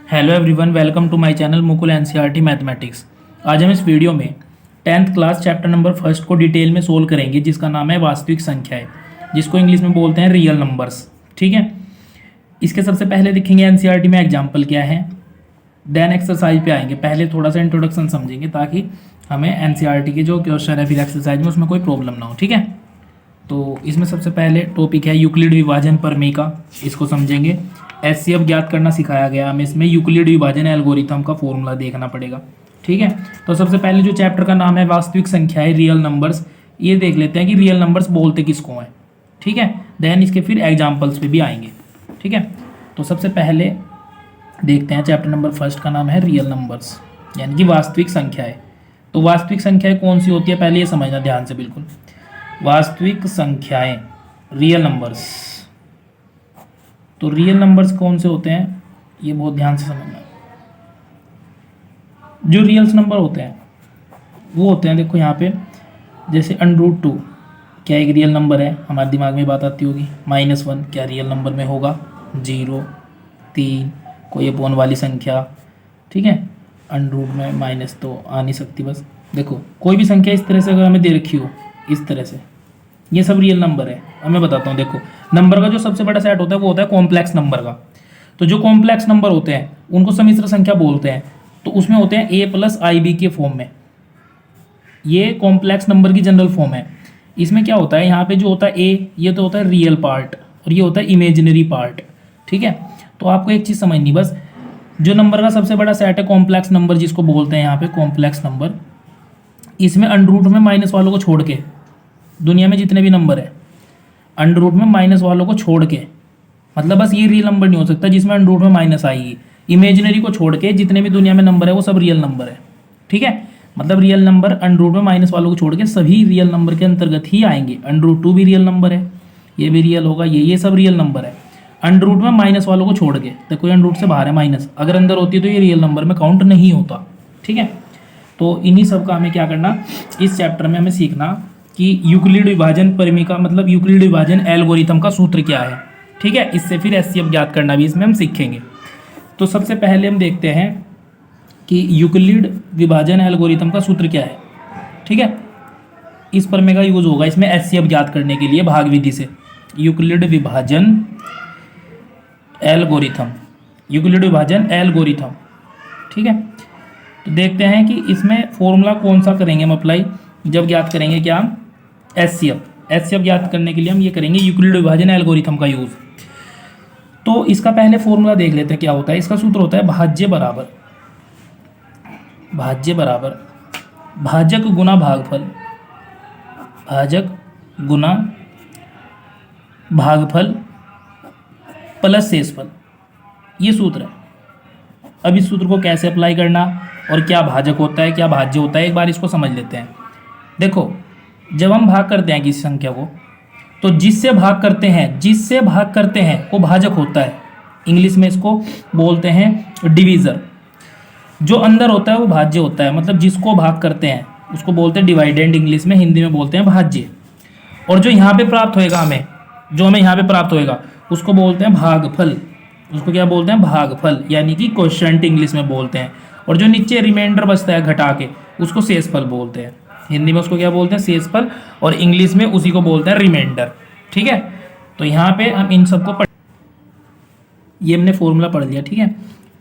Hello everyone, welcome to my channel Mukul NCERT mathematics. आज हम इस वीडियो में 10th class chapter number first को डिटेल में सोल्व करेंगे, जिसका नाम है वास्तविक संख्याएं, जिसको इंग्लिश में बोलते हैं रियल नंबर्स। ठीक है, इसके सबसे पहले देखेंगे एनसीईआरटी में एग्जाम्पल क्या है, देन एक्सरसाइज पे आएंगे। पहले थोड़ा सा इंट्रोडक्शन समझेंगे ताकि हमें एनसीईआरटी के जो क्वेश्चन है फिर एक्सरसाइज में उसमें कोई प्रॉब्लम ना हो। ठीक है, तो इसमें सबसे पहले टॉपिक है यूक्लिड विभाजन प्रमेय, इसको समझेंगे। एचसीएफ ज्ञात करना सिखाया गया हमें, इसमें यूक्लिड विभाजन एल्गोरिथम का फॉर्मूला देखना पड़ेगा। ठीक है, तो सबसे पहले जो चैप्टर का नाम है वास्तविक संख्याएं रियल नंबर्स, ये देख लेते हैं कि रियल नंबर्स बोलते किसको हैं। ठीक है, देन इसके फिर एग्जाम्पल्स पे भी आएंगे। ठीक है, तो सबसे पहले देखते हैं चैप्टर नंबर फर्स्ट का नाम है रियल नंबर्स, यानी कि वास्तविक संख्याएं। तो वास्तविक संख्याएं कौन सी होती है पहले ये समझना ध्यान से बिल्कुल। वास्तविक संख्याएं रियल नंबर्स, तो रियल नंबर्स कौन से होते हैं ये बहुत ध्यान से समझना। जो रियल्स नंबर होते हैं वो होते हैं, देखो यहाँ पे जैसे √2 क्या एक रियल नंबर है, हमारे दिमाग में बात आती होगी। -1 क्या रियल नंबर में होगा, 0, 3 कोई अपोन वाली संख्या। ठीक है, √ में माइनस तो आ नहीं सकती। बस देखो कोई भी संख्या इस तरह से अगर हमें दे रखी हो इस तरह से, ये सब रियल नंबर है। अब मैं बताता हूँ, देखो नंबर का जो सबसे बड़ा सेट होता है वो होता है कॉम्प्लेक्स नंबर का। तो जो कॉम्प्लेक्स नंबर होते हैं उनको सम्मिश्र संख्या बोलते हैं। तो उसमें होते हैं a+ib के फॉर्म में, ये कॉम्प्लेक्स नंबर की जनरल फॉर्म है। इसमें क्या होता है, यहाँ पे जो होता है a, ये तो होता है रियल पार्ट और ये होता है इमेजिनरी पार्ट। ठीक है, तो आपको एक चीज़ समझनी, बस जो नंबर का सबसे बड़ा सेट है कॉम्प्लेक्स नंबर, जिसको बोलते हैं यहाँ पे कॉम्प्लेक्स नंबर, इसमें √ में माइनस वालों को छोड़ के दुनिया में जितने भी नंबर है √ में माइनस वालों को छोड़ के, मतलब बस ये रियल नंबर नहीं हो सकता जिसमें √ में माइनस आएगी। इमेजिनरी को छोड़ के जितने भी दुनिया में नंबर है वो सब रियल नंबर है। ठीक है, मतलब रियल नंबर √ में माइनस वालों को छोड़ के सभी रियल नंबर के अंतर्गत ही आएंगे। √2 भी रियल नंबर है, ये भी रियल होगा, ये सब रियल नंबर है। √ में माइनस वालों को छोड़ के, तो कोई √ से बाहर है माइनस, अगर अंदर होती है तो ये रियल नंबर में काउंट नहीं होता। ठीक है, तो इन्हीं सब का हमें क्या करना, इस चैप्टर में हमें सीखना कि यूक्लिड विभाजन प्रमेय का मतलब यूक्लिड विभाजन एल्गोरिथम का सूत्र क्या है। ठीक है, इससे फिर एचसीएफ ज्ञात करना भी इसमें हम सीखेंगे। तो सबसे पहले हम देखते हैं कि यूक्लिड विभाजन एल्गोरिथम का सूत्र क्या है। ठीक है, इस प्रमेय का यूज होगा इसमें एचसीएफ ज्ञात करने के लिए भाग विधि से। यूक्लिड विभाजन एल्गोरिथम, यूक्लिड विभाजन एल्गोरिथम। ठीक है, तो देखते हैं कि इसमें फॉर्मूला कौन सा करेंगे हम अप्लाई जब ज्ञात करेंगे क्या, एचसीएफ ज्ञात करने के लिए हम ये करेंगे यूक्लिड विभाजन एल्गोरिथम का यूज। तो इसका पहले फॉर्मूला देख लेते हैं क्या होता है। इसका सूत्र होता है भाज्य बराबर भाजक गुना भागफल, भाजक गुना भागफल प्लस शेषफल, ये सूत्र है। अब इस सूत्र को कैसे अप्लाई करना और क्या भाजक होता है क्या भाज्य होता है, एक बार इसको समझ लेते हैं। देखो जब हम भाग करते हैं किसी संख्या को, तो जिससे भाग करते हैं वो भाजक होता है। इंग्लिश में इसको बोलते हैं डिवीज़र। जो अंदर होता है वो भाज्य होता है, मतलब जिसको भाग करते हैं उसको बोलते हैं डिवाइडेंड, इंग्लिश में, हिंदी में बोलते हैं भाज्य। और जो यहाँ पे प्राप्त होएगा हमें यहाँ पे प्राप्त होएगा उसको बोलते हैं भागफल। उसको क्या बोलते हैं, भागफल, यानी कि क्वोशिएंट इंग्लिश में बोलते हैं। और जो नीचे रिमाइंडर बचता है घटा के उसको शेषफल बोलते हैं। हिंदी में उसको क्या बोलते हैं, शेषफल, और इंग्लिश में उसी को बोलते हैं रिमाइंडर। ठीक है, तो यहाँ पे हम इन सबको ये हमने फॉर्मूला पढ़ लिया। ठीक है,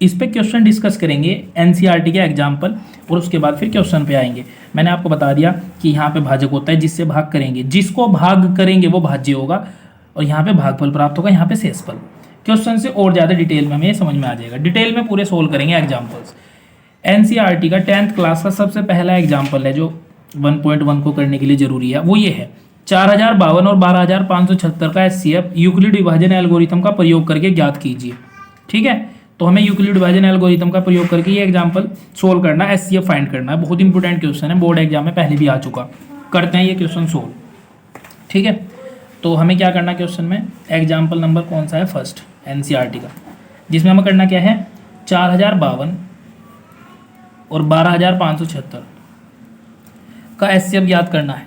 इस पे क्वेश्चन डिस्कस करेंगे एनसीईआरटी के एग्जाम्पल, और उसके बाद फिर क्वेश्चन पे आएंगे। मैंने आपको बता दिया कि यहाँ पे भाजक होता है जिससे भाग करेंगे, जिसको भाग करेंगे वो भाज्य होगा, और यहाँ पे भागफल प्राप्त होगा, यहाँ पे शेषफल। क्वेश्चन से और ज़्यादा डिटेल में हमें समझ में आ जाएगा, डिटेल में पूरे सोल्व करेंगे एग्जाम्पल्स। एनसीईआरटी का 10th क्लास का सबसे पहला एग्जाम्पल है जो 1.1 को करने के लिए जरूरी है, वो ये है 4052 और 12576 का एचसीएफ यूक्लिड विभाजन एल्गोरिथम का प्रयोग करके ज्ञात कीजिए। ठीक है, तो हमें यूक्लिड विभाजन एल्गोरिथम का प्रयोग करके ये एग्जाम्पल सोल्व करना, एचसीएफ फाइंड करना है। बहुत इंपॉर्टेंट क्वेश्चन है, बोर्ड एग्जाम में पहले भी आ चुका। करते हैं ये क्वेश्चन सोल्व। ठीक है, तो हमें क्या करना क्वेश्चन में, एग्जाम्पल नंबर कौन सा है, फर्स्ट एनसीईआरटी का, जिसमें हमें करना क्या है, 4052 और 12576 का एचसीएफ ज्ञात करना है।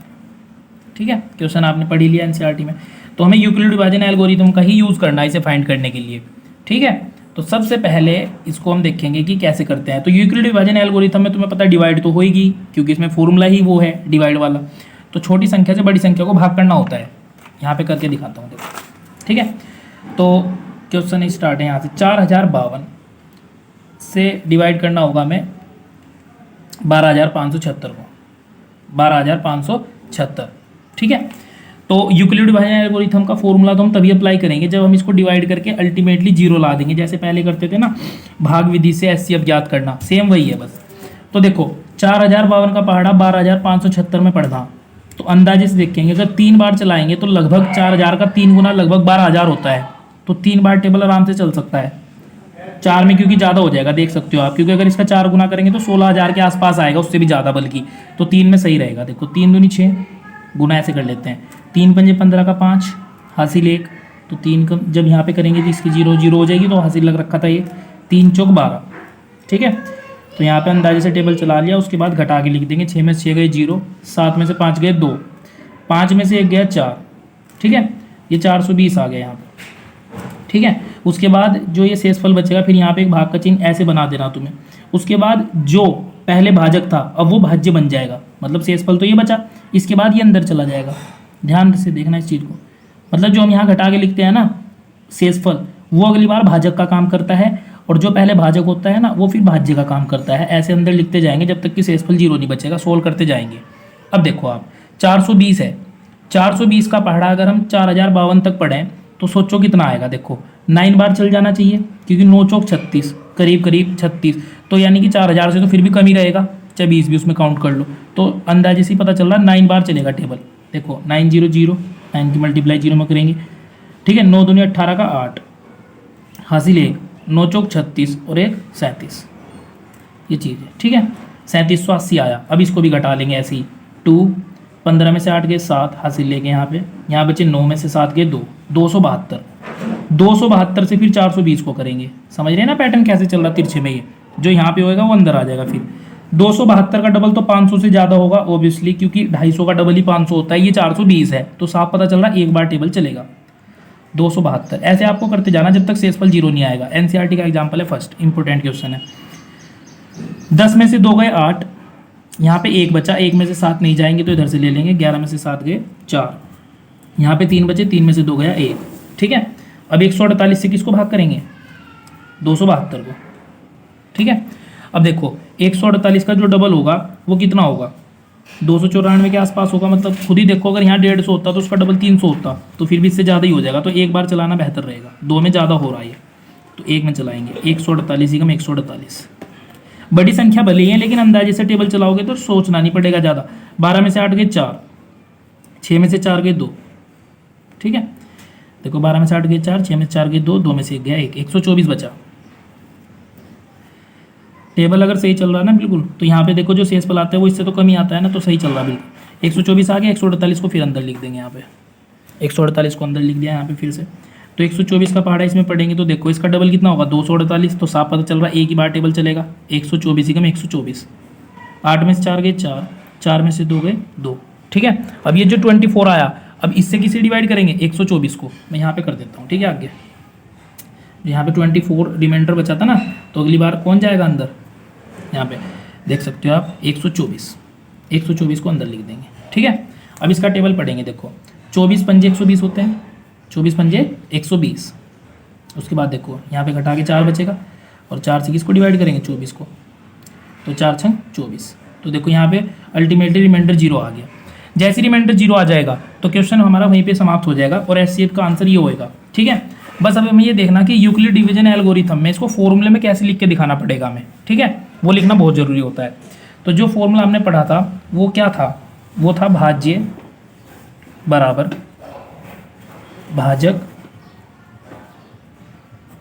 ठीक है, क्वेश्चन आपने पढ़ ही लिया एनसीईआरटी में, तो हमें यूक्लिड विभाजन एल्गोरिथम का ही यूज़ करना है इसे फाइंड करने के लिए। ठीक है, तो सबसे पहले इसको हम देखेंगे कि कैसे करते हैं। तो यूक्लिड विभाजन एल्गोरिथम में तुम्हें पता है डिवाइड तो होगी, क्योंकि इसमें फॉर्मूला ही वो है डिवाइड वाला। तो छोटी संख्या से बड़ी संख्या को भाग करना होता है। यहाँ पे करके दिखाता हूँ, देखो, ठीक है। तो क्वेश्चन स्टार्ट है यहाँ से, 4052 से डिवाइड करना होगा हमें 12576 को, 12576, ठीक है। तो यूक्लिड विभाजन एल्गोरिथम का फॉर्मूला तो हम तभी अप्लाई करेंगे जब हम इसको डिवाइड करके अल्टीमेटली जीरो ला देंगे, जैसे पहले करते थे ना भाग विधि से एचसीएफ ज्ञात करना, सेम वही है बस। तो देखो 4052 का पहाड़ा 12576 में पढ़ना, तो अंदाजे से देखेंगे अगर 3 बार चलाएंगे तो लगभग 4000 का 3 गुना लगभग 12000 होता है। तो 3 बार टेबल आराम से चल सकता है। 4 में क्योंकि ज़्यादा हो जाएगा, देख सकते हो आप, क्योंकि अगर इसका 4 गुना करेंगे तो 16000 के आसपास आएगा, उससे भी ज़्यादा बल्कि। तो 3 में सही रहेगा। देखो 3 दूनी 6, गुना ऐसे कर लेते हैं, 3 पंजे 15 का 5, हासिल 1। तो 3 का जब यहाँ पे करेंगे तो इसकी 0 0 हो जाएगी, तो हासिल लग रखा था ये, 3 चौक 12, ठीक है। तो यहाँ पे अंदाजे से टेबल चला लिया, उसके बाद घटा के लिख देंगे, 6 में से 6 गए 0, 7 में से 5 गए 2, 5 में से 1 गया 4, ठीक है। ये 420 आ गया यहाँ पे, ठीक है। उसके बाद जो ये शेषफल बचेगा, फिर यहाँ पे एक भाग का चिन्ह ऐसे बना देना तुम्हें। उसके बाद जो पहले भाजक था अब वो भाज्य बन जाएगा, मतलब शेषफल तो ये बचा, इसके बाद ये अंदर चला जाएगा। ध्यान से देखना इस चीज़ को, मतलब जो हम यहाँ घटा के लिखते हैं ना शेषफल, वो अगली बार भाजक का काम करता है, और जो पहले भाजक होता है ना वो फिर भाज्य का काम करता है। ऐसे अंदर लिखते जाएंगे जब तक कि शेषफल 0 नहीं बचेगा, सोल्व करते जाएंगे। अब देखो आप 420 है, 420 का पहाड़ा अगर हम 4052 तक पढ़ें तो सोचो कितना आएगा। देखो 9 बार चल जाना चाहिए, क्योंकि 9 चौक 36, करीब करीब 36, तो यानी कि 4000 से तो फिर भी कम ही रहेगा, चाहे 20 भी उसमें काउंट कर लो। तो अंदाजे से ही पता चल रहा है 9 बार चलेगा टेबल। देखो 9 0 0, 9 की मल्टीप्लाई 0 में करेंगे, ठीक है। 9 दूनी 18 का 8, हासिल 1, 9 चौक 36 और 1 37, ये चीज़ है, ठीक है। 3780 आया। अब इसको भी घटा लेंगे ऐसे ही, 2, 15 में से 8 गए 7, हासिल लेके यहाँ बचे 9 में से 7 गए 2, 272, 272 से फिर 420 को करेंगे। समझ रहे हैं ना पैटर्न कैसे चल रहा तिरछे में, ये जो यहाँ पे होएगा वो अंदर आ जाएगा। फिर 272 का डबल तो 500 से ज़्यादा होगा ऑब्वियसली, क्योंकि 250 का डबल ही 500 होता है, ये 420 है, तो साफ पता चल रहा है एक बार टेबल चलेगा। 272 ऐसे आपको करते जाना जब तक शेषफल 0 नहीं आएगा। एनसीईआरटी का एग्जाम्पल है, फर्स्ट इंपॉर्टेंट क्वेश्चन है। 10 में से 2 गए 8, यहाँ पे 1 बचा, 1 में से 7 नहीं जाएंगे तो इधर से ले लेंगे, 11 में से 7 गए 4, यहाँ पे 3 बचे, 3 में से 2 गया 1, ठीक है। अब 148 से किसको भाग करेंगे, 272 को, ठीक है। अब देखो 148 का जो डबल होगा वो कितना होगा, 294 के आसपास होगा। मतलब खुद ही देखो, अगर यहाँ 150 होता तो उसका डबल 300 होता, तो फिर भी इससे ज़्यादा ही हो जाएगा। तो एक बार चलाना बेहतर रहेगा, 2 में ज़्यादा हो रहा है, तो 1 में चलाएंगे। 148 ही कम 148, बड़ी संख्या भले ही है लेकिन अंदाजे से टेबल चलाओगे तो सोचना नहीं पड़ेगा ज़्यादा। 12 में से 8 गए 4, 6 में से 4 गए 2, ठीक है। देखो 12 में से 8 गए 4, 6 में से 4 गए 2, 2 में से 1 गया 1, 124 बचा। टेबल अगर सही चल रहा है ना बिल्कुल, तो यहाँ पे देखो जो शेषफल आता है वो इससे तो कम ही आता है ना, तो सही चल रहा है बिल्कुल। 124 आ गया, 148 को फिर अंदर लिख देंगे यहाँ पे, 148 को अंदर लिख दिया यहाँ पे फिर से। तो 124 का पहाड़ा इसमें पढ़ेंगे तो देखो इसका डबल कितना होगा, 248, तो साफ पता चल रहा है एक ही बार टेबल चलेगा। 124 ही कम 124, 8 में से 4 गए 4, 4 में से 2 गए 2, ठीक है। अब ये जो 24 आया, अब इससे किसे डिवाइड करेंगे, 124 को। मैं यहाँ पे कर देता हूँ, ठीक है। आगे यहाँ पे 24 रिमाइंडर बचा था ना, तो अगली बार कौन जाएगा अंदर, यहाँ पे देख सकते हो आप 124 को अंदर लिख देंगे, ठीक है। अब इसका टेबल पढ़ेंगे, देखो 24 पंजे 120 होते हैं, 24 पंजे 120। उसके बाद देखो यहाँ पे घटा के 4 बचेगा, और 4 से किसको डिवाइड करेंगे, 24 को, तो 4 छंग 24। तो देखो यहाँ पे अल्टीमेटली रिमाइंडर 0 आ गया। जैसे रिमाइंडर 0 आ जाएगा तो क्वेश्चन हमारा वहीं पे समाप्त हो जाएगा, और एचसीएफ का आंसर ये होएगा, ठीक है। बस अब हमें ये देखना कि यूक्लिड डिवीजन एल्गोरिथम में इसको फॉर्मूले में कैसे लिख के दिखाना पड़ेगा हमें, ठीक है। वो लिखना बहुत ज़रूरी होता है। तो जो फॉर्मूला हमने पढ़ा था वो क्या था, वो था भाज्य बराबर भाजक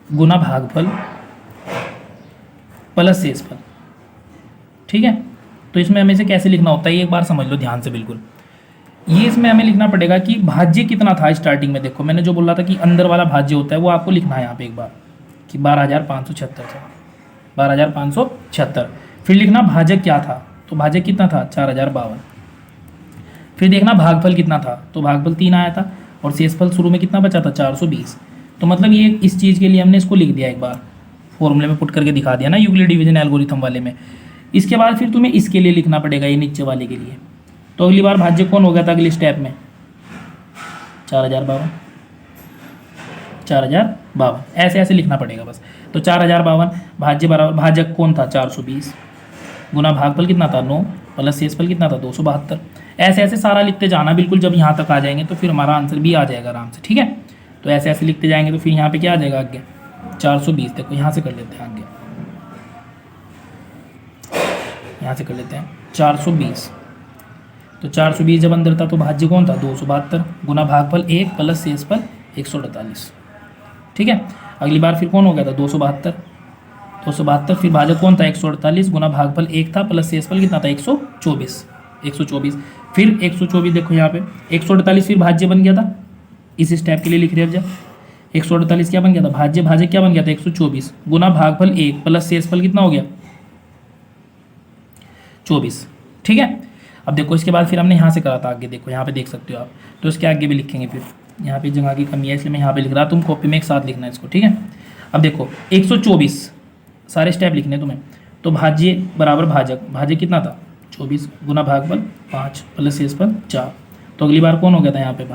गुना भागफल प्लस शेषफल, ठीक है। तो इसमें हमें इसे कैसे लिखना होता है ये एक बार समझ लो ध्यान से बिल्कुल। ये इसमें हमें लिखना पड़ेगा कि भाज्य कितना था स्टार्टिंग में। देखो मैंने जो बोला था कि अंदर वाला भाज्य होता है वो आपको लिखना है यहाँ पे एक बार, कि 12576 था, 12576। फिर लिखना भाजक क्या था, तो भाजक कितना था, 4052। फिर देखना भागफल कितना था, तो भागफल 3 आया था, और शेषफल शुरू में कितना बचा था, 420। तो मतलब ये इस चीज़ के लिए हमने इसको लिख दिया एक बार, फॉर्मूले में पुट करके दिखा दिया ना यूक्लिड डिवीजन एल्गोरिथम वाले में। इसके बाद फिर तुम्हें इसके लिए लिखना पड़ेगा, ये नीचे वाले के लिए। तो अगली बार भाज्य कौन हो गया था अगले स्टेप में? 4052, 4052 ऐसे ऐसे लिखना पड़ेगा बस। तो 4052 भाज्य बराबर भाजक कौन था? 420 गुना भागफल कितना था? 9 प्लस शेषफल कितना था? 272। ऐसे ऐसे सारा लिखते जाना बिल्कुल। जब यहाँ तक आ जाएंगे तो फिर हमारा आंसर भी आ जाएगा आराम से, ठीक है। तो ऐसे ऐसे लिखते जाएंगे तो फिर यहाँ पे क्या आ जाएगा आगे? 420। देखो यहाँ से कर लेते हैं आगे, यहाँ से कर लेते हैं 420। तो 420 जब अंदर था तो भाज्य कौन था? 272 गुना भागफल 1 प्लस शेषफल 148, ठीक है। अगली बार फिर कौन हो गया था? 272 फिर भाजक कौन था? 148 गुना भागफल 1 था प्लस शेषफल कितना था? 124 फिर 124 देखो यहाँ पे 148 फिर भाज्य बन गया था। इस स्टेप के लिए लिख रहे हैं जब 148 क्या बन गया था? भाज्य क्या बन गया था? 124 गुना भागफल 1 प्लस शेषफल कितना हो गया? 24, ठीक है। अब देखो इसके बाद फिर हमने यहाँ से करा था आगे, देखो यहाँ पे देख सकते हो आप। तो इसके आगे भी लिखेंगे, फिर यहाँ पे जगह की कमी है इसलिए मैं यहाँ पे लिख रहा, तुम कॉपी में एक साथ लिखना है इसको, ठीक है। अब देखो 124 सारे स्टेप लिखने तुम्हें। तो भाज्य बराबर भाज्य कितना था? 24 गुना भागफल 5 प्लस शेषफल 4। तो अगली बार कौन हो गया था यहाँ पे?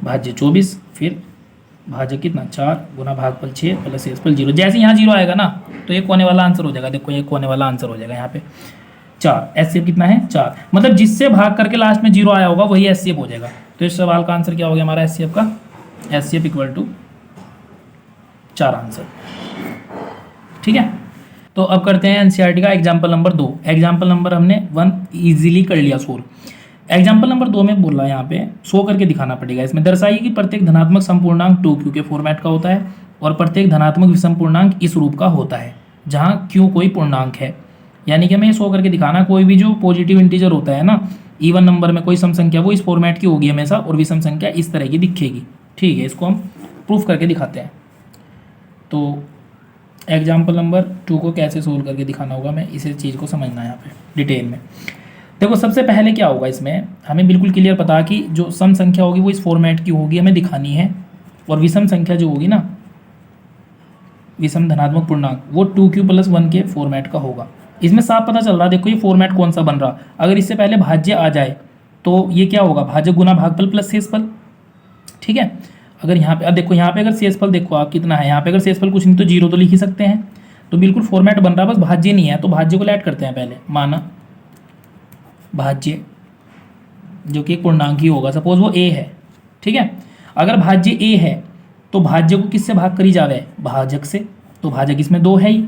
भाज्य 24 फिर भाज्य कितना? 4 गुना भागफल 6 प्लस शेषफल 0। जैसे यहाँ 0 आएगा ना तो ये कोने वाला आंसर हो जाएगा। देखो ये कोने वाला आंसर हो जाएगा यहाँ पे 4। एचसीएफ कितना है? 4। मतलब जिससे भाग करके लास्ट में 0 आया होगा वही एचसीएफ हो जाएगा। तो इस सवाल का आंसर क्या हो गया हमारा एचसीएफ का? एचसीएफ इक्वल टू 4 आंसर, ठीक है। तो अब करते हैं एनसीईआरटी का एग्जाम्पल नंबर 2। एग्जाम्पल नंबर हमने 1 इजीली कर लिया सोल्व। एग्जाम्पल नंबर 2 में बोल रहा है यहाँ पे शो करके दिखाना पड़ेगा। इसमें दर्शाइए कि प्रत्येक धनात्मक संपूर्णांक 2q के फॉर्मेट का होता है और प्रत्येक धनात्मक विषम पूर्णांक इस रूप का होता है जहाँ q कोई पूर्णांक है। यानी कि हमें शो करके दिखाना कोई भी जो पॉजिटिव इंटीजर होता है ना, इवन नंबर में कोई सम संख्या वो इस फॉर्मेट की होगी हमेशा और विषम संख्या इस तरह की दिखेगी, ठीक है। इसको हम प्रूफ करके दिखाते हैं। तो एग्जाम्पल नंबर 2 को कैसे सोल्व करके दिखाना होगा, मैं इसी चीज़ को समझना है यहाँ पे डिटेल में। देखो सबसे पहले क्या होगा, इसमें हमें बिल्कुल क्लियर पता कि जो सम संख्या होगी वो इस फॉर्मेट की होगी, हमें दिखानी है। और विषम संख्या जो होगी ना, विषम धनात्मक पूर्णांक, वो 2q + 1 के फॉर्मेट का होगा। इसमें साफ पता चल रहा है, देखो ये फॉर्मेट कौन सा बन रहा। अगर इससे पहले भाज्य आ जाए तो ये क्या होगा? भाज्य गुना भागफल प्लस शेषफल, ठीक है। अगर यहाँ पे अब देखो, यहाँ पे अगर शेषफल देखो आप कितना है, यहाँ पे अगर शेषफल कुछ नहीं तो 0 तो लिख ही सकते हैं। तो बिल्कुल फॉर्मेट बन रहा है, बस भाज्य नहीं है। तो भाज्य को ऐड करते हैं पहले। माना भाज्य जो कि एक पूर्णांक ही होगा, सपोज वो a है, ठीक है। अगर भाज्य a है तो भाज्य को किससे भाग करी जावे? भाजक से। तो भाजक इसमें 2 है ही,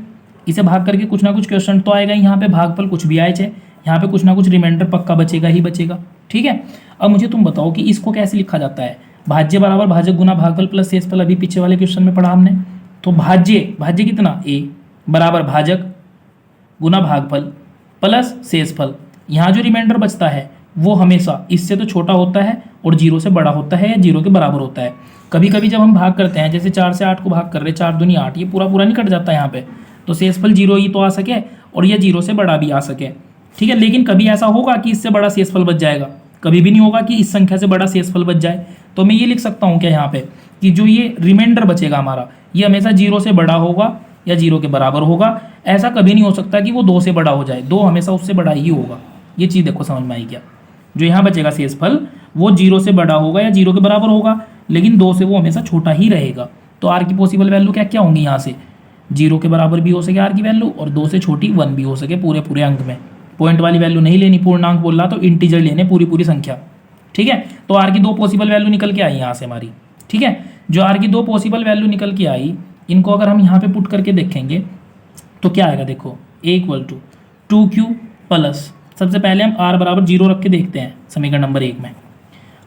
इसे भाग करके कुछ ना कुछ क्वेश्चन तो आएगा। यहाँ पे भागफल कुछ भी आए चाहे, यहाँ पे कुछ ना कुछ रिमाइंडर पक्का बचेगा ही बचेगा, ठीक है। अब मुझे तुम बताओ कि इसको कैसे लिखा जाता है? भाज्य बराबर भाजक गुना भागफल प्लस शेषफल, अभी पीछे वाले क्वेश्चन में पढ़ा हमने। तो भाज्य कितना? a बराबर भाजक गुना भागफल प्लस शेषफल। यहाँ जो रिमाइंडर बचता है वो हमेशा इससे तो छोटा होता है और 0 से बड़ा होता है या 0 के बराबर होता है। कभी कभी जब हम भाग करते हैं, जैसे 4 से 8 को भाग कर रहे, 4 दूनी 8, ये पूरा नहीं कट जाता यहाँ पे। तो शेषफल 0 ही तो आ सके और ये 0 से बड़ा भी आ सके, ठीक है। लेकिन कभी ऐसा होगा कि इससे बड़ा शेषफल बच जाएगा? कभी भी नहीं होगा कि इस संख्या से बड़ा शेषफल बच जाए। तो मैं ये लिख सकता हूँ क्या यहाँ पे कि जो ये रिमाइंडर बचेगा हमारा, ये हमेशा 0 से बड़ा होगा या 0 के बराबर होगा। ऐसा कभी नहीं हो सकता कि वो 2 से बड़ा हो जाए, 2 हमेशा उससे बड़ा ही होगा। ये चीज़ देखो समझ में आई क्या? जो यहाँ बचेगा शेषफल वो 0 से बड़ा होगा या 0 के बराबर होगा, लेकिन 2 से वो हमेशा छोटा ही रहेगा। तो आर की पॉसिबल वैल्यू क्या क्या होंगी? यहाँ से 0 के बराबर भी हो सके आर की वैल्यू और 2 से छोटी 1 भी हो सके पूरे अंक में। पॉइंट वाली वैल्यू नहीं लेनी, पूर्णांक बोल रहा तो इंटीजर लेने, पूरी संख्या, ठीक है। तो आर की 2 पॉसिबल वैल्यू निकल के आई यहाँ से हमारी, ठीक है। जो आर की 2 पॉसिबल वैल्यू निकल के आई, इनको अगर हम यहाँ पे पुट करके देखेंगे तो क्या आएगा? देखो a = 2q प्लस, सबसे पहले हम r बराबर 0 रख के देखते हैं समीकरण नंबर 1 में।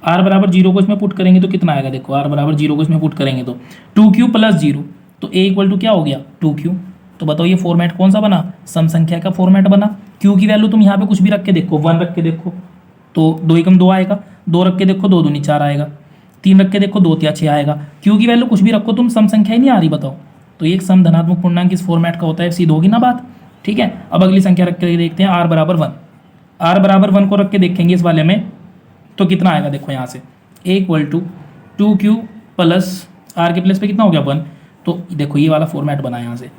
r बराबर 0 को इसमें पुट करेंगे तो कितना आएगा? देखो r बराबर 0 को इसमें पुट करेंगे तो 2q + 0, तो a = क्या हो गया? 2q। तो बताओ ये फॉर्मेट कौन सा बना? सम संख्या का फॉर्मेट बना। q की वैल्यू तुम यहाँ पे कुछ भी रख के देखो, 1 रख के देखो तो 2 × 2 आएगा, 2 रख के देखो 2 दूनी 4 आएगा, 3 रख के देखो 2 × 6 आएगा। q की वैल्यू कुछ भी रखो तुम, सम संख्या ही नहीं आ रही, बताओ। तो ये एक सम धनात्मक पूर्णांक इस फॉर्मेट का होता है, सीध होगी ना बात, ठीक है। अब अगली संख्या रख के देखते हैं, r बराबर 1। r बराबर 1 को रख के देखेंगे इस वाले में तो कितना आएगा? देखो यहाँ से a = 2q प्लस r के प्लस पे कितना हो गया? 1। तो देखो ये वाला फॉर्मेट बना यहाँ से,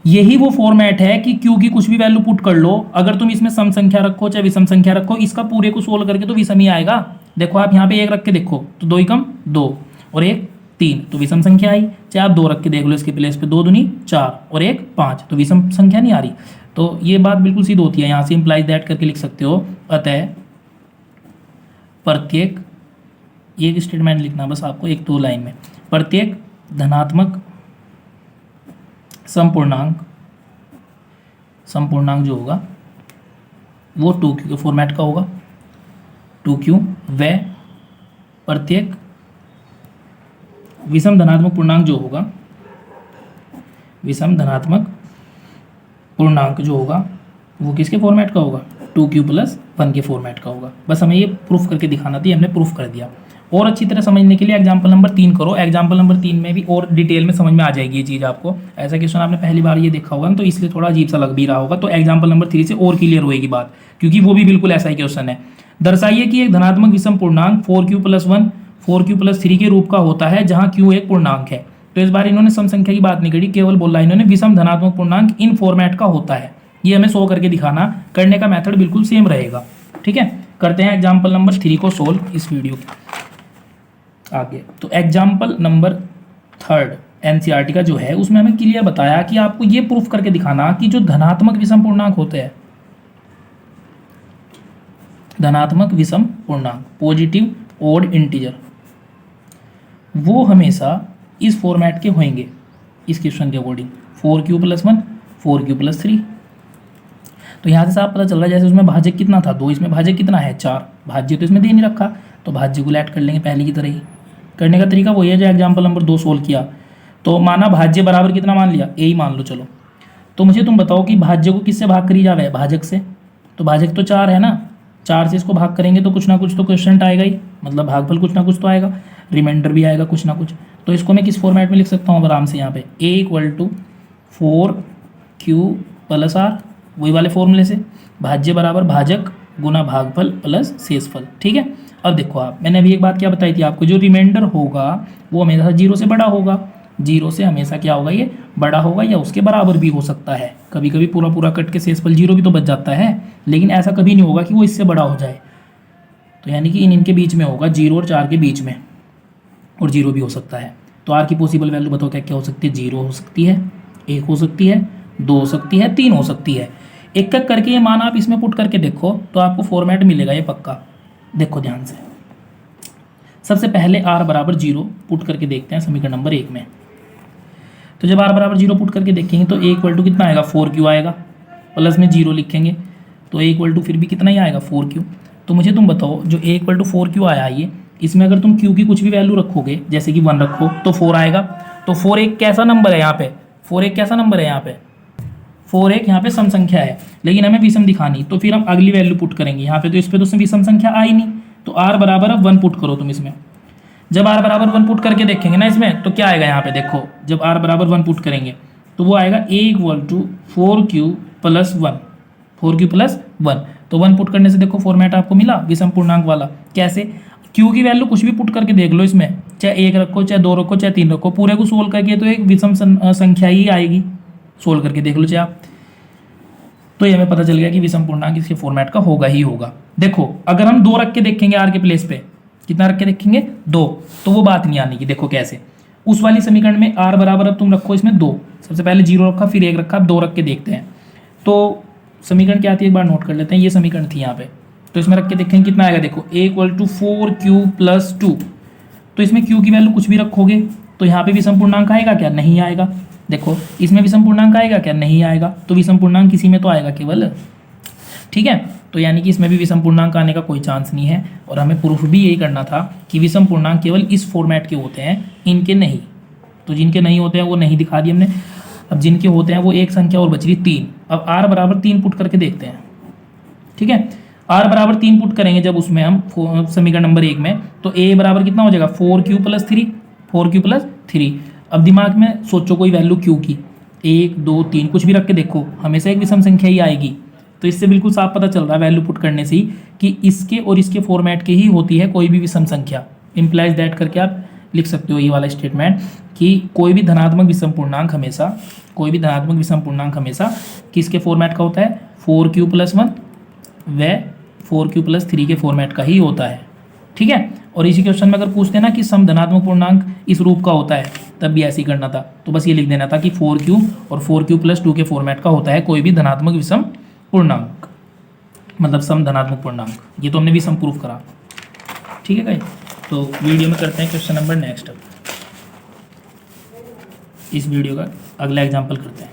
यही वो फॉर्मेट है कि क्यू की कुछ भी वैल्यू पुट कर लो, अगर तुम इसमें सम संख्या रखो चाहे विषम संख्या रखो, इसका पूरे को सोल्व करके तो विषम ही आएगा। देखो आप यहाँ पे एक रख के देखो तो 2 एकम 2 और 1 3 तो विषम संख्या आई, चाहे आप 2 रख के देख लो इसके प्लेस पे, 2 दूनी 4 और 1 5 तो विषम संख्या नहीं आ रही। तो ये बात बिल्कुल सिद्ध होती है, यहाँ से इंप्लाइज दैट करके लिख सकते हो। अतः प्रत्येक, ये एक स्टेटमेंट लिखना बस आपको 1-2 लाइन में, प्रत्येक धनात्मक समपूर्णांक जो होगा वो 2q के फॉर्मेट का होगा, 2q व प्रत्येक विषम धनात्मक पूर्णांक जो होगा, विषम धनात्मक पूर्णांक जो होगा वो किसके फॉर्मेट का होगा, 2q + 1 के फॉर्मेट का होगा। बस हमें ये प्रूफ करके दिखाना था, हमने प्रूफ कर दिया। और अच्छी तरह समझने के लिए एग्जाम्पल नंबर 3 करो, एग्जाम्पल नंबर 3 में भी और डिटेल में समझ में आ जाएगी ये चीज़ आपको। ऐसा क्वेश्चन आपने पहली बार ये देखा होगा ना, तो इसलिए थोड़ा अजीब सा लग भी रहा होगा, तो एग्जाम्पल नंबर 3 से और क्लियर होएगी बात, क्योंकि वो भी बिल्कुल ऐसा ही क्वेश्चन है। दर्शाइए कि एक धनात्मक विषम पूर्णांक 4q + 1 4q + 3 के रूप का होता है जहाँ q एक पूर्णांक है। तो इस बार इन्होंने सम संख्या की बात नहीं करी, केवल बोला इन्होंने विषम धनात्मक पूर्णांक इन फॉर्मेट का होता है। ये हमें शो करके दिखाना, करने का मेथड बिल्कुल सेम रहेगा। ठीक है, करते हैं एग्जाम्पल नंबर 3 को सोल्व इस वीडियो के आगे। तो एग्जाम्पल नंबर 3 एनसीईआरटी का जो है उसमें हमें क्लियर बताया कि आपको ये प्रूफ करके दिखाना कि जो धनात्मक विषम पूर्णांक होते हैं, धनात्मक विषम पूर्णांक पॉजिटिव ओड इंटीजर, वो हमेशा इस फॉर्मेट के होंगे इस क्वेश्चन के अकॉर्डिंग, 4q + 1 4q + 3। तो यहाँ से साफ पता चल रहा है, जैसे उसमें भाजक कितना था 2, इसमें भाजक कितना है 4, भाज्य तो इसमें दे नहीं रखा, तो भाज्य को ऐड कर लेंगे पहले की तरह ही। करने का तरीका वही है जो एग्जाम्पल नंबर 2 सोल्व किया। तो माना भाज्य बराबर कितना मान लिया, ए ही मान लो चलो। तो मुझे तुम बताओ कि भाज्य को किससे भाग करी जावे, भाजक से। तो भाजक तो 4 है ना, 4 से इसको भाग करेंगे तो कुछ ना कुछ तो क्वेश्चन आएगा ही, मतलब भागफल कुछ ना कुछ तो आएगा, रिमाइंडर भी आएगा कुछ ना कुछ। तो इसको मैं किस फॉर्मेट में लिख सकता हूँ आराम से, यहाँ पे a = 4q + r, वही वाले फॉर्मूले से, भाज्य बराबर भाजक गुना भागफल प्लस शेषफल। ठीक है, अब देखो आप, मैंने अभी एक बात क्या बताई थी आपको, जो रिमाइंडर होगा वो हमेशा 0 से बड़ा होगा, 0 से हमेशा क्या होगा, ये बड़ा होगा या उसके बराबर भी हो सकता है। कभी कभी पूरा पूरा कट के शेषफल 0 भी तो बच जाता है, लेकिन ऐसा कभी नहीं होगा कि वो इससे बड़ा हो जाए। तो यानी कि इनके बीच में होगा, 0 और 4 के बीच में, और 0 भी हो सकता है। तो r की पॉसिबल वैल्यू बताओ क्या क्या हो सकती है, 0 हो सकती है, 1 हो सकती है, 2 हो सकती है, 3 हो सकती है। एक एक करके ये मान आप इसमें पुट करके देखो तो आपको फॉर्मेट मिलेगा ये पक्का। देखो ध्यान से, सबसे पहले r = 0 पुट करके देखते हैं समीकरण नंबर 1 में। तो जब r = 0 पुट करके देखेंगे तो a = कितना आएगा, 4q आएगा, प्लस में 0 लिखेंगे तो a = फिर भी कितना ही आएगा, 4q। तो मुझे तुम बताओ जो a = 4q आया, ये इसमें अगर तुम q की कुछ भी वैल्यू रखोगे, जैसे कि 1 रखो तो 4 आएगा। तो 4 एक कैसा नंबर है यहाँ पे, 4 एक कैसा नंबर है यहाँ पे, 4 एक यहाँ पे सम संख्या है, लेकिन हमें विषम दिखानी, तो फिर हम अगली वैल्यू पुट करेंगे यहाँ पे। तो इस पे तो विषम संख्या आई नहीं, तो r = 1 पुट करो तुम इसमें। जब r = 1 पुट करके देखेंगे ना इसमें, तो क्या आएगा यहाँ पे, देखो जब r = 1 पुट करेंगे तो वो आएगा a = 4q + 1, 4q + 1। तो 1 पुट करने से देखो फॉर्मेट आपको मिला विषम पूर्णांक वाला। कैसे, q की वैल्यू कुछ भी पुट करके देख लो इसमें, चाहे 1 रखो, चाहे 2 रखो, चाहे 3 रखो, पूरे को सोल्व करके तो एक विषम संख्या ही आएगी। सोल्व करके देख लो चाहे आप, तो ये हमें पता चल गया कि विषम पूर्णांक इसके फॉर्मेट का होगा ही होगा। देखो अगर हम 2 रख के देखेंगे r के प्लेस पे, कितना रख के देखेंगे 2, तो वो बात नहीं आने की। देखो कैसे, उस वाली समीकरण में r बराबर अब तुम रखो इसमें 2, सबसे पहले 0 रखा फिर 1 रखा, अब 2 रख के देखते हैं। तो समीकरण क्या आती है एक बार नोट कर लेते हैं, ये समीकरण थी यहाँ पे। तो इसमें रख के देखेंगे कितना आएगा, देखो a = 4q + 2। तो इसमें q की वैल्यू कुछ भी रखोगे तो यहाँ पे विषम पूर्णांक आएगा क्या, नहीं आएगा। देखो इसमें विषम पूर्णांक आएगा क्या, नहीं आएगा। तो विषम पूर्णांक किसी में तो आएगा केवल, ठीक है। तो यानी कि इसमें भी विषम पूर्णांक आने का कोई चांस नहीं है। और हमें प्रूफ भी यही करना था कि विषम पूर्णांक केवल इस फॉर्मेट के होते हैं, इनके नहीं। तो जिनके नहीं होते हैं वो नहीं दिखा दिए हमने। अब जिनके होते हैं वो एक संख्या और बच रही 3। अब r = 3 पुट करके देखते हैं, ठीक है। r = 3 पुट करेंगे जब उसमें हम समीकरण नंबर 1 में, तो a बराबर कितना हो जाएगा, 4q + 3, 4q + 3। अब दिमाग में सोचो कोई वैल्यू q की, 1 2 3 कुछ भी रख के देखो, हमेशा एक विषम संख्या ही आएगी। तो इससे बिल्कुल साफ पता चल रहा है वैल्यू पुट करने से ही कि इसके और इसके फॉर्मेट के ही होती है कोई भी विषम संख्या। इम्प्लाइज दैट करके आप लिख सकते हो ये वाला स्टेटमेंट कि कोई भी धनात्मक विषम पूर्णांक हमेशा किसके फॉर्मेट का होता है, 4q+1 व 4q+3 के फॉर्मेट का ही होता है। ठीक है, और इसी क्वेश्चन में अगर पूछते ना कि सम धनात्मक पूर्णांक इस रूप का होता है, तब भी ऐसे ही करना था। तो बस ये लिख देना था कि 4q और 4q+2 के फॉर्मेट का होता है कोई भी धनात्मक विषम पूर्णांक, मतलब सम धनात्मक पूर्णांक। ये तो हमने विषम प्रूफ करा। ठीक है गाइस, तो वीडियो में करते हैं क्वेश्चन नंबर नेक्स्ट। अब इस वीडियो का अगला एग्जाम्पल करते हैं।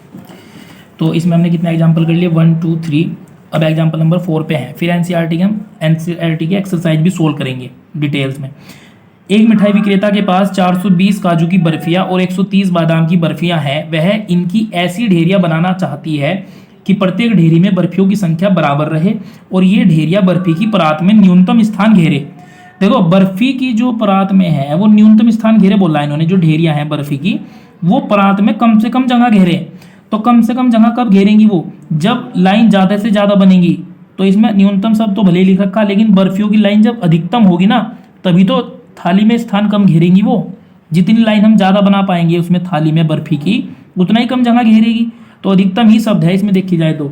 तो इसमें हमने कितना एग्जाम्पल कर लिए, 1 2 3। अब एग्जाम्पल नंबर 4 पे हैं। फिर एनसीईआरटी की एक्सरसाइज भी सोल्व करेंगे डिटेल्स में। एक मिठाई विक्रेता के पास 420 काजू की बर्फियां और 130 बादाम की बर्फियां हैं। वह इनकी ऐसी ढेरियां बनाना चाहती है कि प्रत्येक ढेरी में बर्फियों की संख्या बराबर रहे और ये ढेरियां बर्फी की परात में न्यूनतम स्थान घेरे। देखो, बर्फी की जो परात में है वो न्यूनतम स्थान घेरे बोला है इन्होंने। जो ढेरियां हैं बर्फी की, वो परात में कम से कम जगह घेरे। तो कम से कम जगह कब घेरेंगी वो, जब लाइन ज़्यादा से ज़्यादा बनेगी। तो इसमें न्यूनतम शब्द तो भले ही लिख रखा, लेकिन बर्फियों की लाइन जब अधिकतम होगी ना, तभी तो थाली में स्थान कम घेरेंगी वो। जितनी लाइन हम ज़्यादा बना पाएंगे उसमें थाली में बर्फी की, उतना ही कम जगह घेरेगी। तो अधिकतम ही शब्द है इसमें देखी जाए तो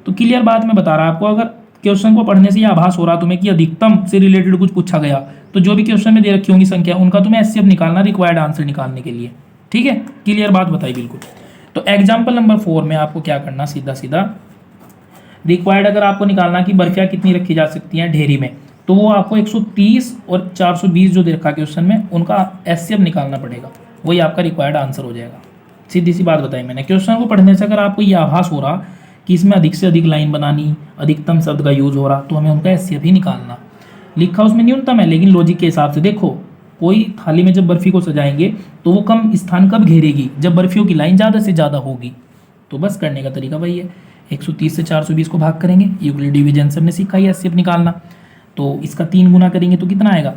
क्लियर बात मैं बता रहा आपको। अगर क्वेश्चन को पढ़ने से ये आभास हो रहा तुम्हें कि अधिकतम से रिलेटेड कुछ पूछा गया, तो जो भी क्वेश्चन में दे रखी होंगी संख्या, उनका तुम्हें एचसीएफ निकालना, रिक्वायर्ड आंसर निकालने के लिए। ठीक है, क्लियर बात बताई बिल्कुल। तो एग्जाम्पल नंबर 4 में आपको क्या करना, सीधा सीधा रिक्वायर्ड अगर आपको निकालना कि बर्फियाँ कितनी रखी जा सकती हैं ढेरी में, तो वो आपको 130 और 420 जो दे रखा क्वेश्चन में, उनका एचसीएफ निकालना पड़ेगा। वही आपका रिक्वायर्ड आंसर हो जाएगा। सीधी सी बात बताई मैंने। क्वेश्चन को पढ़ने से अगर आपको ये आभास हो रहा कि इसमें अधिक से अधिक लाइन बनानी, अधिकतम शब्द का यूज हो रहा, तो हमें उनका एचसीएफ ही निकालना। लिखा उसमें न्यूनतम है, लेकिन लॉजिक के हिसाब से देखो, कोई थाली में जब बर्फी को सजाएंगे तो वो कम स्थान कब घेरेगी, जब बर्फियों की लाइन ज़्यादा से ज़्यादा होगी। तो बस करने का तरीका वही है, 130 से 420 को भाग करेंगे, यूक्लिड डिवीजन से हमने सीखा ही एचसीएफ निकालना। तो इसका 3 गुना करेंगे तो कितना आएगा,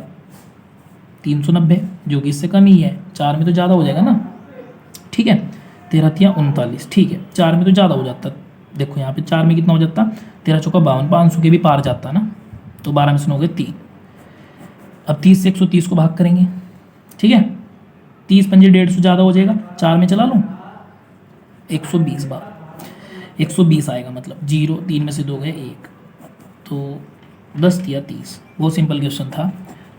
390, जो कि इससे कम ही है। 4 में तो ज़्यादा हो जाएगा ना। ठीक है, 13 तिया 39। ठीक है, 4 में तो ज़्यादा हो जाता। देखो यहाँ पे 4 में कितना हो जाता, 13 चौका 52, 500 के भी पार जाता ना। तो 12 में से हो गए 3। अब 30 से 130 को भाग करेंगे। ठीक है, 30 पंजे 150 ज़्यादा हो जाएगा, 4 में चला लूँ, 120 बार 120 आएगा, मतलब 0, 3 में से 2 गए 1, तो 10 तिया 30। बहुत सिंपल क्वेश्चन था।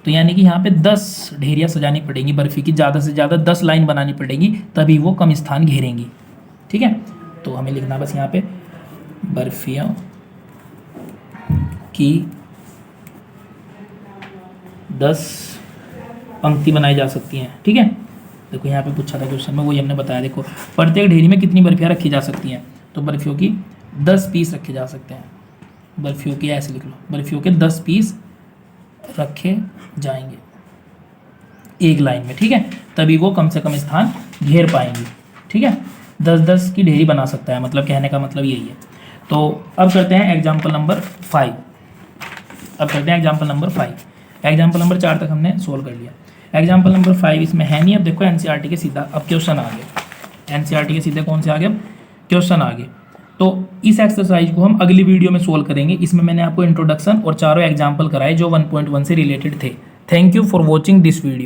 तो यानी कि यहाँ पे 10 ढेरियाँ सजानी पड़ेंगी बर्फ़ी की, ज़्यादा से ज़्यादा 10 लाइन बनानी पड़ेगी, तभी वो कम स्थान घेरेंगी। ठीक है, तो हमें लिखना बस यहाँ पे बर्फियों की 10 पंक्ति बनाई जा सकती हैं। ठीक है, देखो यहाँ पे पूछा था क्वेश्चन में, वही हमने बताया। देखो, प्रत्येक ढेरी में कितनी बर्फियाँ रखी जा सकती हैं, तो बर्फियों की 10 पीस रखे जा सकते हैं। बर्फियों की ऐसे लिख लो, बर्फियों के 10 पीस रखे जाएंगे एक लाइन में। ठीक है, तभी वो कम से कम स्थान घेर पाएंगी। ठीक है, 10-10 की ढेरी बना सकता है, मतलब कहने का मतलब यही है। तो अब करते हैं एग्जाम्पल नंबर 5। एग्जाम्पल नंबर 4 तक हमने सोल्व कर लिया। एग्जाम्पल नंबर 5 इसमें है नहीं। अब देखो एनसीईआरटी के सीधा अब क्वेश्चन आ गए। एनसीईआरटी के सीधे कौन से आ गए, अब क्वेश्चन आ गए। तो इस एक्सरसाइज को हम अगली वीडियो में सोल्व करेंगे। इसमें मैंने आपको इंट्रोडक्शन और चारों एग्जाम्पल कराए जो 1.1 से रिलेटेड थे। Thank you for watching this video.